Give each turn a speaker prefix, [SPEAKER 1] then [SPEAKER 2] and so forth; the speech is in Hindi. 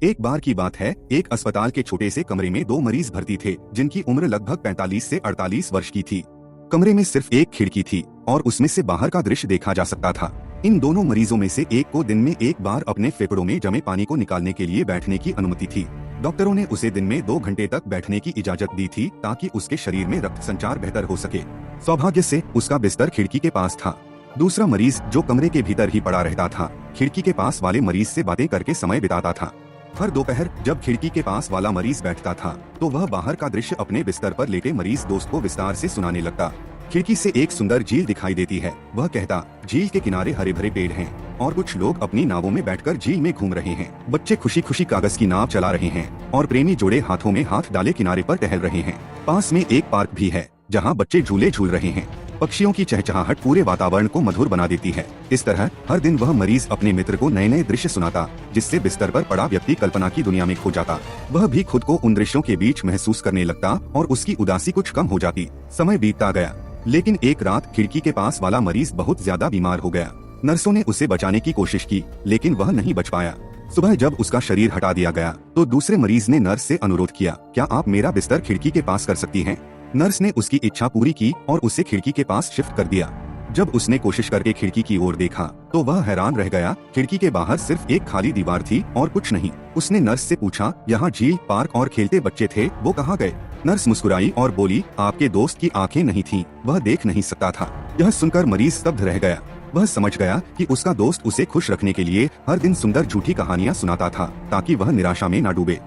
[SPEAKER 1] एक बार की बात है, एक अस्पताल के छोटे से कमरे में दो मरीज भर्ती थे जिनकी उम्र लगभग 45 से 48 वर्ष की थी। कमरे में सिर्फ एक खिड़की थी और उसमें से बाहर का दृश्य देखा जा सकता था। इन दोनों मरीजों में से एक को दिन में एक बार अपने फेफड़ों में जमे पानी को निकालने के लिए बैठने की अनुमति थी। डॉक्टरों ने उसे दिन में 2 घंटे तक बैठने की इजाजत दी थी ताकि उसके शरीर में रक्त संचार बेहतर हो सके। सौभाग्य से उसका बिस्तर खिड़की के पास था। दूसरा मरीज जो कमरे के भीतर ही पड़ा रहता था, खिड़की के पास वाले मरीज से बातें करके समय बिताता था। हर दोपहर जब खिड़की के पास वाला मरीज बैठता था तो वह बाहर का दृश्य अपने बिस्तर पर लेटे मरीज दोस्त को विस्तार से सुनाने लगता। खिड़की से एक सुंदर झील दिखाई देती है। वह कहता, झील के किनारे हरे भरे पेड़ हैं और कुछ लोग अपनी नावों में बैठकर झील में घूम रहे हैं। बच्चे खुशी खुशी कागज की नाव चला रहे हैं और प्रेमी जोड़े हाथों में हाथ डाले किनारे पर टहल रहे हैं। पास में एक पार्क भी है जहाँ बच्चे झूले झूल रहे हैं। पक्षियों की चहचहाहट पूरे वातावरण को मधुर बना देती है। इस तरह हर दिन वह मरीज अपने मित्र को नए नए दृश्य सुनाता, जिससे बिस्तर पर पड़ा व्यक्ति कल्पना की दुनिया में खो जाता। वह भी खुद को उन दृश्यों के बीच महसूस करने लगता और उसकी उदासी कुछ कम हो जाती। समय बीतता गया, लेकिन एक रात खिड़की के पास वाला मरीज बहुत ज्यादा बीमार हो गया। नर्सों ने उसे बचाने की कोशिश की, लेकिन वह नहीं बच पाया। सुबह जब उसका शरीर हटा दिया गया तो दूसरे मरीज ने नर्स से अनुरोध किया, क्या आप मेरा बिस्तर खिड़की के पास कर सकती हैं? नर्स ने उसकी इच्छा पूरी की और उसे खिड़की के पास शिफ्ट कर दिया। जब उसने कोशिश करके खिड़की की ओर देखा तो वह हैरान रह गया। खिड़की के बाहर सिर्फ एक खाली दीवार थी और कुछ नहीं। उसने नर्स से पूछा, यहाँ झील, पार्क और खेलते बच्चे थे, वो कहाँ गए? नर्स मुस्कुराई और बोली, आपके दोस्त की आंखें नहीं थीं, वह देख नहीं सकता था। यह सुनकर मरीज स्तब्ध रह गया। वह समझ गया कि उसका दोस्त उसे खुश रखने के लिए हर दिन सुंदर झूठी कहानियाँ सुनाता था ताकि वह निराशा में न डूबे।